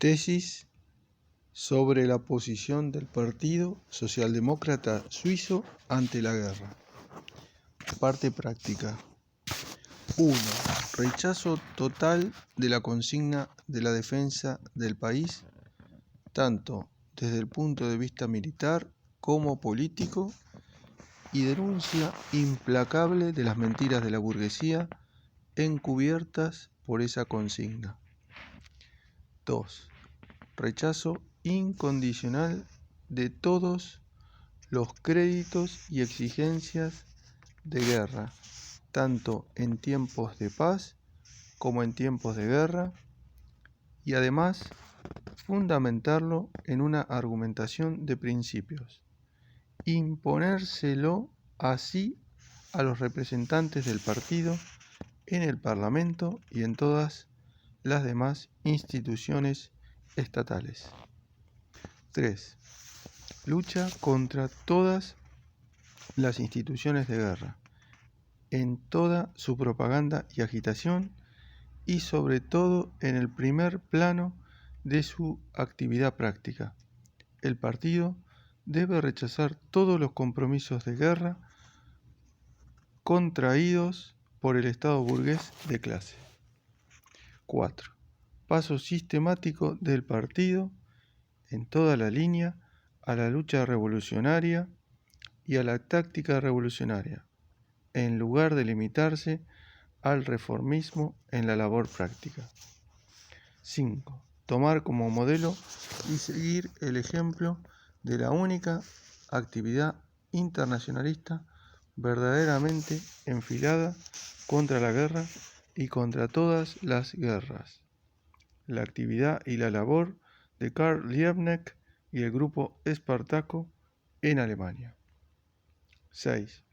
Tesis sobre la posición del Partido Socialdemócrata Suizo ante la guerra. Parte práctica. 1. Rechazo total de la consigna de la defensa del país, tanto desde el punto de vista militar como político, y denuncia implacable de las mentiras de la burguesía encubiertas por esa consigna. 2. Rechazo incondicional de todos los créditos y exigencias de guerra, tanto en tiempos de paz como en tiempos de guerra, y además fundamentarlo en una argumentación de principios, imponérselo así a los representantes del partido en el Parlamento y en todas las demás instituciones estatales. 3. Lucha contra todas las instituciones de guerra, en toda su propaganda y agitación, y sobre todo en el primer plano de su actividad práctica. El partido debe rechazar todos los compromisos de guerra contraídos por el Estado burgués de clase. 4. Paso sistemático del partido en toda la línea a la lucha revolucionaria y a la táctica revolucionaria, en lugar de limitarse al reformismo en la labor práctica. 5. Tomar como modelo y seguir el ejemplo de la única actividad internacionalista verdaderamente enfilada contra la guerra y contra todas las guerras, la actividad y la labor de Karl Liebknecht y el grupo Espartaco en Alemania. 6.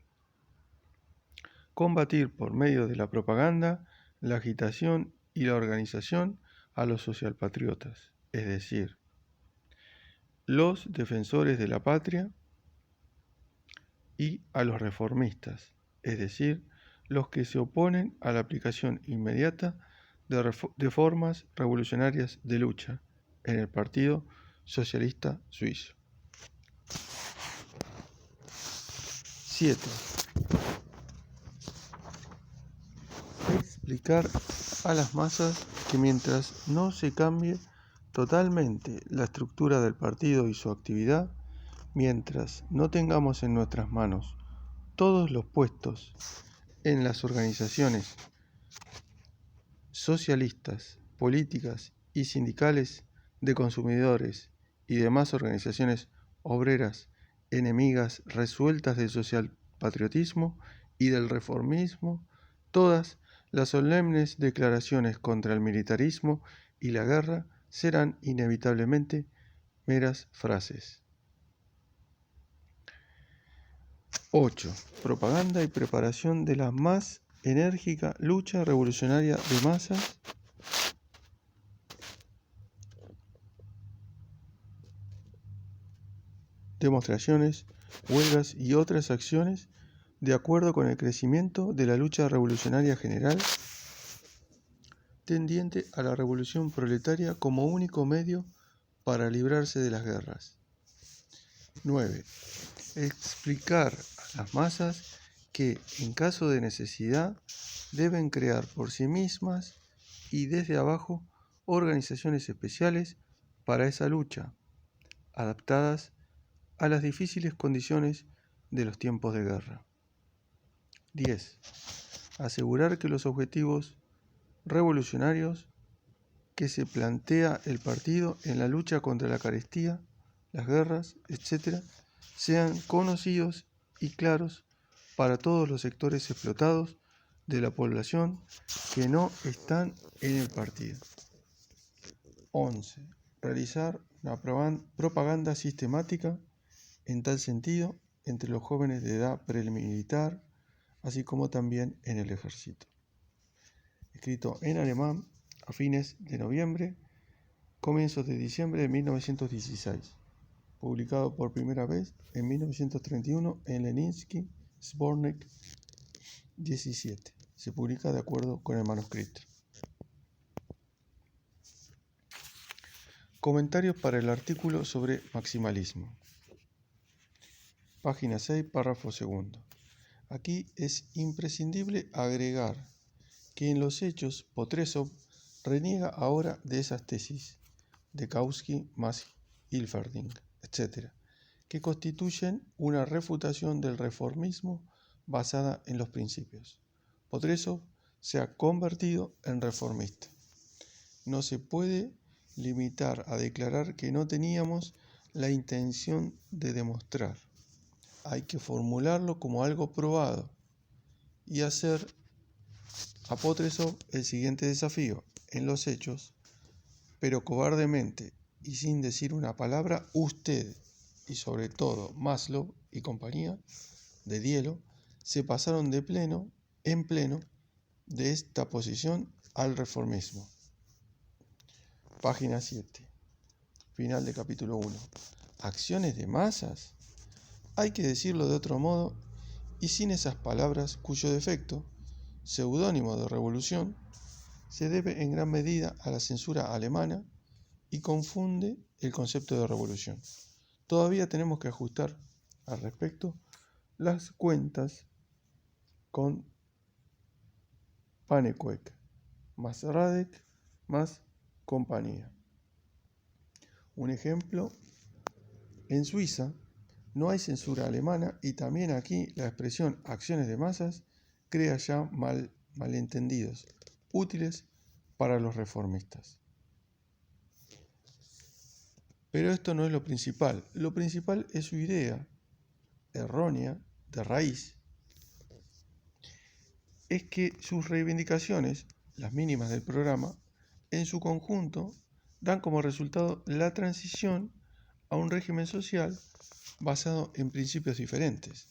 Combatir por medio de la propaganda, la agitación y la organización a los socialpatriotas, es decir, los defensores de la patria, y a los reformistas, es decir, los que se oponen a la aplicación inmediata de formas revolucionarias de lucha en el Partido Socialista Suizo. 7. Explicar a las masas que mientras no se cambie totalmente la estructura del partido y su actividad, mientras no tengamos en nuestras manos todos los puestos en las organizaciones socialistas, políticas y sindicales de consumidores y demás organizaciones obreras enemigas resueltas del socialpatriotismo y del reformismo, todas las solemnes declaraciones contra el militarismo y la guerra serán inevitablemente meras frases. 8. Propaganda y preparación de la más enérgica lucha revolucionaria de masas demostraciones, huelgas y otras acciones de acuerdo con el crecimiento de la lucha revolucionaria general tendiente a la revolución proletaria como único medio para librarse de las guerras. 9. Explicar a las masas que, en caso de necesidad, deben crear por sí mismas y desde abajo organizaciones especiales para esa lucha, adaptadas a las difíciles condiciones de los tiempos de guerra. 10. Asegurar que los objetivos revolucionarios que se plantea el partido en la lucha contra la carestía, las guerras, etc., sean conocidos y claros para todos los sectores explotados de la población que no están en el partido. 11. Realizar una propaganda sistemática en tal sentido entre los jóvenes de edad premilitar, así como también en el ejército. Escrito en alemán a fines de noviembre, comienzos de diciembre de 1916. Publicado por primera vez en 1931 en Leninsky Sbornik 17. Se publica de acuerdo con el manuscrito. Comentarios para el artículo sobre maximalismo. Página 6, párrafo segundo. Aquí es imprescindible agregar que en los hechos Potresov reniega ahora de esas tesis de Kautsky más Hilferding, etc., que constituyen una refutación del reformismo basada en los principios. Potresov se ha convertido en reformista. No se puede limitar a declarar que no teníamos la intención de demostrar. Hay que formularlo como algo probado y hacer a Potresov el siguiente desafío: en los hechos, pero cobardemente y sin decir una palabra, usted y sobre todo Maslow y compañía de Dielo se pasaron en pleno de esta posición al reformismo. Página 7. Final de capítulo 1. ¿Acciones de masas? Hay que decirlo de otro modo y sin esas palabras cuyo defecto, seudónimo de revolución, se debe en gran medida a la censura alemana y confunde el concepto de revolución. Todavía tenemos que ajustar al respecto las cuentas con Panekoek, más Radek, más compañía. Un ejemplo: en Suiza no hay censura alemana y también aquí la expresión acciones de masas crea ya malentendidos útiles para los reformistas. Pero esto no es lo principal. Lo principal es su idea errónea de raíz, es que sus reivindicaciones, las mínimas del programa, en su conjunto dan como resultado la transición a un régimen social basado en principios diferentes.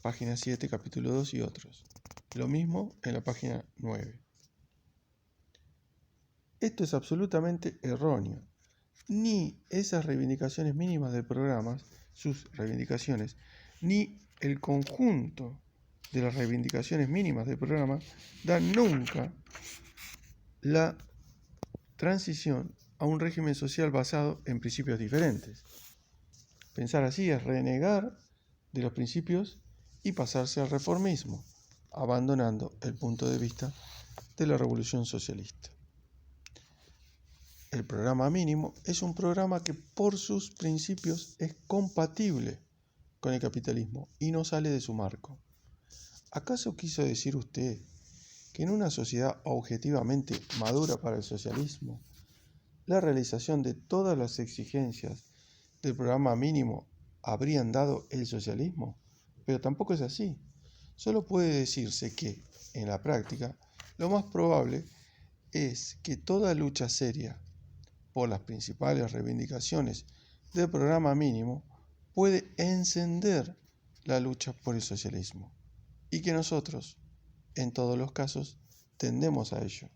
Página 7, capítulo 2 y otros. Lo mismo en la página 9. Esto es absolutamente erróneo. Ni esas reivindicaciones mínimas del programa, sus reivindicaciones, ni el conjunto de las reivindicaciones mínimas del programa dan nunca la transición a un régimen social basado en principios diferentes. Pensar así es renegar de los principios y pasarse al reformismo, abandonando el punto de vista de la revolución socialista. El programa mínimo es un programa que por sus principios es compatible con el capitalismo y no sale de su marco. ¿Acaso quiso decir usted que en una sociedad objetivamente madura para el socialismo, la realización de todas las exigencias del programa mínimo habrían dado el socialismo? Pero tampoco es así. Solo puede decirse que, en la práctica, lo más probable es que toda lucha seria por las principales reivindicaciones del programa mínimo puede encender la lucha por el socialismo, y que nosotros, en todos los casos, tendemos a ello.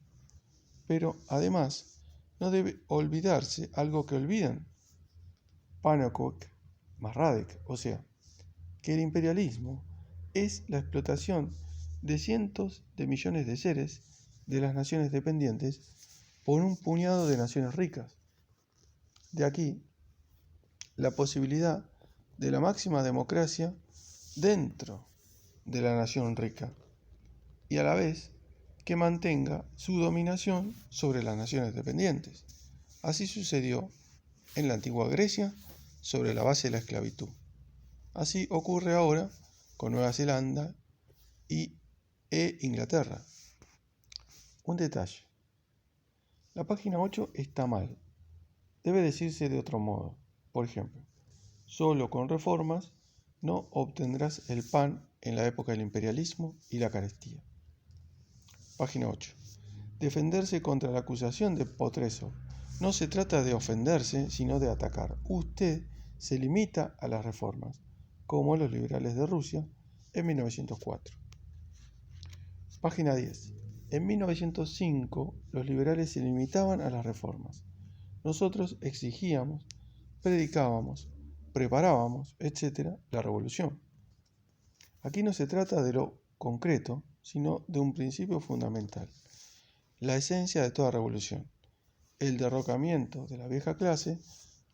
Pero, además, no debe olvidarse algo que olvidan Panekoek más Radek, o sea, que el imperialismo es la explotación de cientos de millones de seres de las naciones dependientes por un puñado de naciones ricas. De aquí la posibilidad de la máxima democracia dentro de la nación rica y a la vez que mantenga su dominación sobre las naciones dependientes. Así sucedió en la antigua Grecia sobre la base de la esclavitud. Así ocurre ahora con Nueva Zelanda e Inglaterra. Un detalle: la página 8 está mal. Debe decirse de otro modo. Por ejemplo, solo con reformas no obtendrás el pan en la época del imperialismo y la carestía. Página 8. Defenderse contra la acusación de Potresov. No se trata de ofenderse, sino de atacar. Usted se limita a las reformas, como los liberales de Rusia en 1904. Página 10. En 1905, los liberales se limitaban a las reformas. Nosotros exigíamos, predicábamos, preparábamos, etc., la revolución. Aquí no se trata de lo concreto, sino de un principio fundamental, la esencia de toda revolución. el derrocamiento de la vieja clase,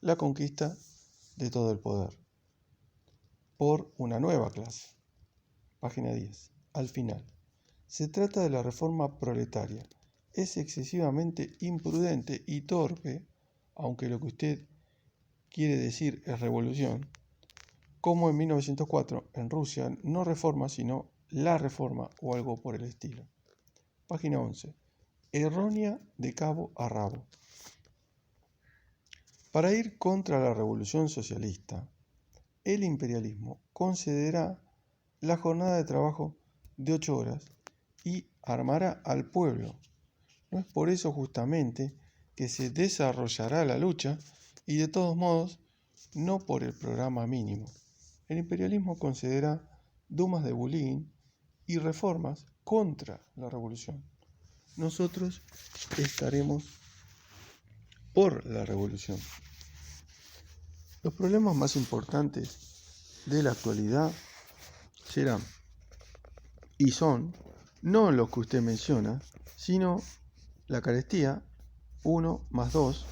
la conquista de todo el poder por una nueva clase. Página 10. Al final, se trata de la reforma proletaria. Es excesivamente imprudente y torpe, aunque lo que usted quiere decir es revolución, como en 1904 en Rusia no reforma sino la reforma o algo por el estilo. Página 11. Errónea de cabo a rabo. Para ir contra la revolución socialista, el imperialismo concederá la jornada de trabajo de 8 horas y armará al pueblo. No es por eso justamente que se desarrollará la lucha y de todos modos no por el programa mínimo. El imperialismo concederá dumas de bullying y reformas contra la revolución. Nosotros estaremos por la revolución. Los problemas más importantes de la actualidad serán y son no los que usted menciona, sino la carestía, 1 más 2,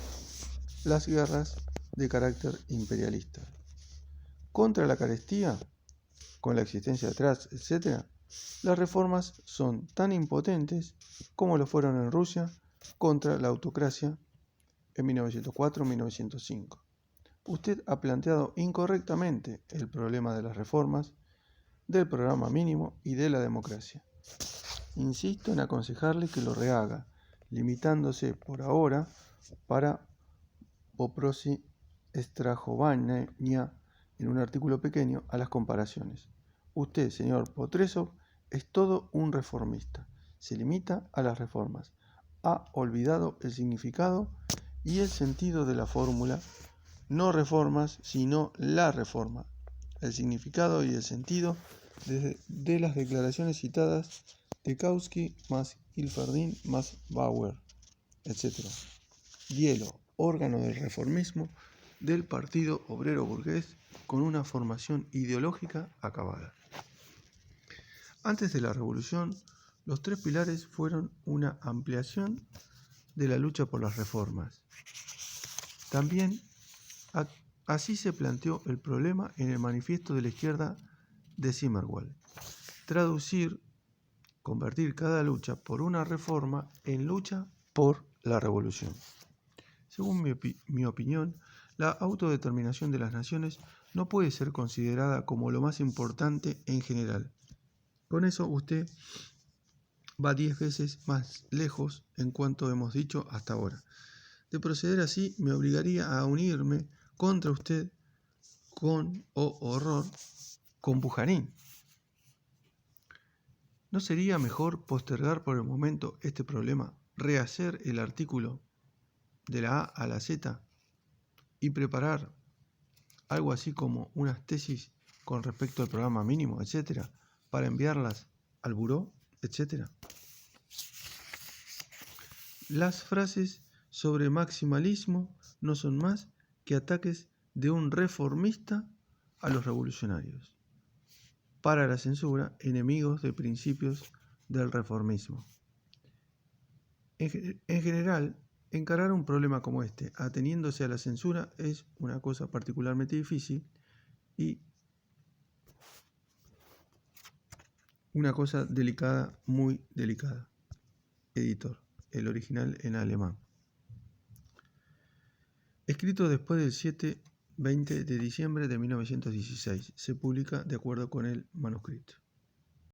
las guerras de carácter imperialista. Contra la carestía, con la existencia detrás, etc., las reformas son tan impotentes como lo fueron en Rusia contra la autocracia en 1904-1905. Usted ha planteado incorrectamente el problema de las reformas, del programa mínimo y de la democracia. Insisto en aconsejarle que lo rehaga, limitándose por ahora para Poprosi Strahovania en un artículo pequeño a las comparaciones. Usted, señor Potresov, es todo un reformista. Se limita a las reformas. Ha olvidado el significado y el sentido de la fórmula. No reformas, sino la reforma. El significado y el sentido de las declaraciones citadas de Kautsky más Hilferdin más Bauer, etc. Dielo, órgano del reformismo del Partido Obrero Burgués con una formación ideológica acabada. Antes de la revolución, los 3 pilares fueron una ampliación de la lucha por las reformas. También así se planteó el problema en el manifiesto de la izquierda de Zimmerwald. Convertir cada lucha por una reforma en lucha por la revolución. Según mi opinión, la autodeterminación de las naciones no puede ser considerada como lo más importante en general. Con eso usted va 10 veces más lejos en cuanto hemos dicho hasta ahora. De proceder así, me obligaría a unirme contra usted con horror con Bujarin. ¿No sería mejor postergar por el momento este problema, rehacer el artículo de la A a la Z y preparar algo así como unas tesis con respecto al programa mínimo, etcétera, para enviarlas al buró, etcétera? Las frases sobre maximalismo no son más que ataques de un reformista a los revolucionarios. Para la censura, enemigos de principios del reformismo. En general, encarar un problema como este, ateniéndose a la censura, es una cosa particularmente difícil y una cosa delicada, muy delicada. Editor, el original en alemán. Escrito después del 7-20 de diciembre de 1916, se publica de acuerdo con el manuscrito.